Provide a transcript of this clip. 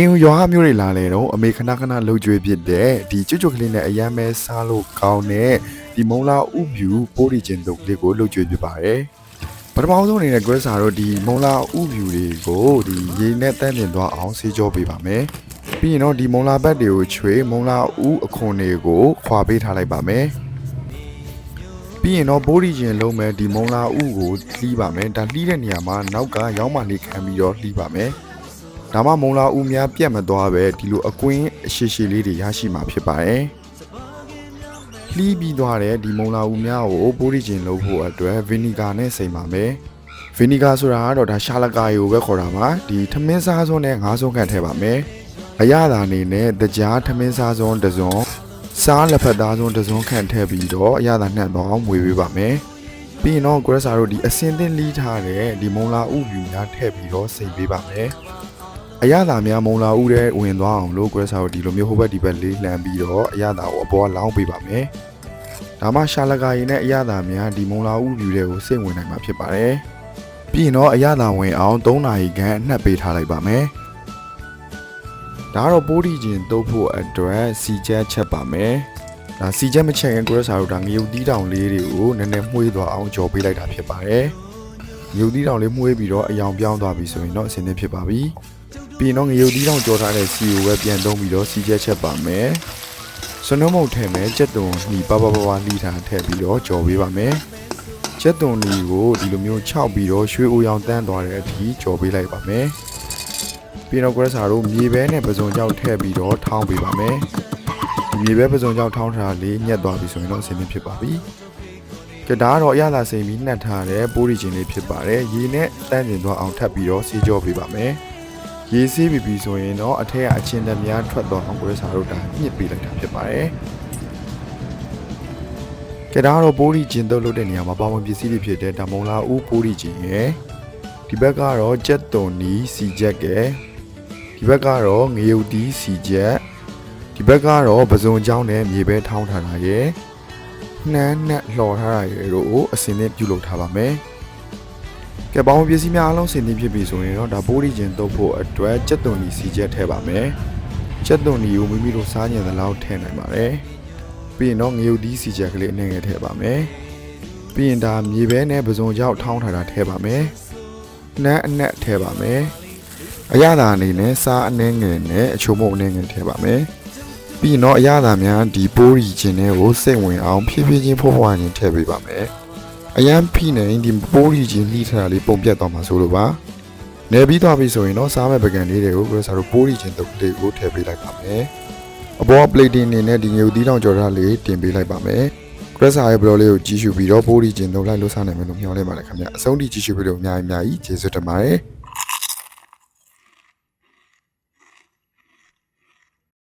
အိမ်ရွာမျိုးတွေလာလေတော့အမေခဏခဏလှုပ်ကြွေးဖြစ်တဲ့ဒီကျွတ်ကျွတ်ကလေးနဲ့အရမ်းပဲစားလို့ကောင်းတဲ့ဒီမုံလာဥပြူပိုးရီကျင်တုပ်ကလေးကိုလှုပ်ကြွေးဖြစ်ပါတယ်ပထမဆုံးအနေနဲ့ Grace တို့ဒီမုံလာဥပြူတွေကိုဒီရေနဲ့တန်းတင်သွားအောင်ဆေးကြောပေးပါမယ်ပြီးရင်တော့ဒီမုံလာဘက်တွေကိုချွေမုံလာဥအခွန်တွေကိုခွာပေးထားလိုက်ပါမယ်ပြီးရင်တော့ပိုးရီကျင်လုံးမဲ့ဒီမုံလာဥကိုလှီးပါမယ်ဒါလှီးတဲ့နေရာမှာနောက်ကရောင်းမလေးခံပြီးတော့လှီးပါမယ်ဒါမှမုံလာဦးများပြတ်မသွားပဲဒီလိုအကွင်းအရှိရှိလေးတွေရရှိမှာဖြစ်ပါတယ်။လှီးပြီးသွားတဲ့ဒီမုံလာဦးများကိုပိုးရီကျင်လုပ်ဖို့အတွက်ဗီနီဂါနဲ့စိမ်ပါမယ်။ဗီနီဂါဆိုတာကတော့ဒါရှာလကာယိုပဲခေါ်တာပါ။ဒီထမင်းစားစွန်းနဲ့ငါးစွန်းခန့်ထည့်ပါမယ်။အရသာအနေနဲ့တကြားထမင်းစားစွန်းတစ်စွန်းစားလက်ဖက်သားစွန်းတစ်စွန်းခန့်ထည့်ပြီးတော့အရသာနှံ့တော့မွေပေးပါမယ်။ပြီးရင်တော့ Grace တို့ဒီအစင်သင်းလှီးထားတဲ့ဒီမုံလာဦးပြူများထည့်ပြီးတော့စိမ်ပေးပါမယ်။အရသာများမုံလာဦးတဲ့ဝင်သွားအောင်လို့ Grace ကိုဒီလိုမျိုးဟိုဘက်ဒီဘက်လေးလှန်ပြီးတော့အရသာကိုအပေါ်လောင်းပေးပါမယ်။ဒါမှရှာလကာရင်နဲ့အရသာများဒီမုံလာဦးပြူတွေကိုစိတ်ဝင်နိုင်မှာဖြစ်ပါတယ်။ပြီးရင်တော့အရသာဝင်အောင်3နာရီခန့်နှက်ပေးထားလိုက်ပါမယ်။ဒါကတော့ပိုးရီကျင်တုပ်ဖို့အတွက်စီချက်ချက်ပါမယ်။ဒါစီချက်မချက်ရင် Grace တို့ဒါငရုတ်တီးတောင်လေးတွေကိုနည်းနည်းမှုေးသွားအောင်ကြော်ပေးလိုက်တာဖြစ်ပါတယ်။ငရုတ်တီးတောင်လေးမှုေးပြီးတော့အယောင်ပြောင်းသွားပြီဆိုရင်တော့အဆင်သင့်ဖြစ်ပါပြီ။ပြီးတော့ငရုတ်တီးတောင်ကြောထားတဲ့စီကိုပဲပြန်သုံးပြီးတော့စီချက်ချက်ပါမယ်။စွန်းနှုံးမုတ်ထည့်မယ်ကြက်သွန်နှီးပါပါလှီးထားထည့်ပြီးတော့ကြော်ပေးပါမယ်။ကြက်သွန်နှီးကိုဒီလိုမျိုးခြောက်ပြီးတော့ရွှေအိုရောင်တန်းသွားတဲ့အထိကြော်ပေးလိုက်ပါမယ်။ပြီးတော့ Grace တို့မြေပဲနဲ့ပစုံကြောက်ထည့်ပြီးတော့ထောင်းပေးပါမယ်။ဒီမြေပဲပစုံကြောက်ထောင်းထားလေးညက်သွားပြီဆိုရင်တော့အဆင်သင့်ဖြစ်ပါပြီ။ကဲဒါကတော့အရသာစိမ်ပြီးနှက်ထားတဲ့ပိုးရီကျင်လေးဖြစ်ပါတယ်။ရေနဲ့တန်းကျင်သွားအောင်ထပ်ပြီးတော့ဆေးကြောပေးပါမယ်။ရေဆေးပြီးဆိုရင်တော့အထက်ကအချင်းတများထွက်သွားအောင် Grace တို့ဒါညှစ်ပေးလိုက်တာဖြစ်ပါတယ်။ကဲဒါကတော့ပိုးရီကျင်တုပ်လုပ်တဲ့နေရာမှာပါဝင်ပစ္စည်းတွေဖြစ်တဲ့ဒါမုံလာဦးပိုးရီကျင်ရယ်ဒီဘက်ကတော့ကြက်သွန်နီစီချက်ကဲဒီဘက်ကတော့ငရုတ်တီးစီချက်ဒီဘက်ကတော့ပစုံချောင်းနဲ့မြေပဲထောင်းထားတာရယ်နှမ်းနဲ့လှော်ထားတာရယ်တို့ကိုအစင်းနဲ့ပြုလုပ်ထားပါမယ်ကဲပေါင်းပစ္စည်းများအလုံးစင်သင့်ဖြစ်ပြီဆိုရင်တော့ဒါပိုးရီကျင်တုပ်ဖို့အတွက်ကြက်သွန်နီစီချက်ထည့်ပါမယ်ကြက်သွန်နီကိုမိမိတို့စားညင်သလောက်ထည့်နိုင်ပါတယ်ပြီးရင်တော့ငရုတ်တီးစီချက်ကလေးအနေငယ်ထည့်ပါမယ်ပြီးရင်ဒါမြေပဲနဲ့ပစုံချောင်းထောင်းထားတာထည့်ပါမယ်နှမ်းအနက်ထည့်ပါမယ်အရသာအနေနဲ့စားအနှဲငယ်နဲ့အချို့မုံအနှဲငယ်ထည့်ပါမယ်ပြီးရင်တော့အရသာများဒီပိုးရီကျင်တွေကိုစိတ်ဝင်အောင်ဖြည်းဖြည်းချင်းဖွားဖွားချင်းထည့်ပေးပါမယ်အရန်ဖိနေဒီပိုးရီကျင်လှီးထားတာလေးပုံပြတ်သွားမှာဆိုလို့ပါနေပြီးသွားပြီဆိုရင်တော့စားမဲ့ပကံလေးတွေကို Grace တို့ပိုးရီကျင်တုပ်လေးကိုထည့်ပေးလိုက်ပါမယ်အပေါ် plating နေနဲ့ဒီငရုတ်တီးတောင်ကြော်ထားလေးတင်ပေးလိုက်ပါမယ် Grace ရဲ့ blog လေးကိုကြည့်ရှုပြီးတော့ပိုးရီကျင်တုပ်လိုက်လို့စားနိုင်မယ်လို့မျှော်လင့်ပါတယ်ခင်ဗျအဆုံးထိကြည့်ရှုပြီးတော့အများကြီးကျေးဇူးတင်ပါတယ်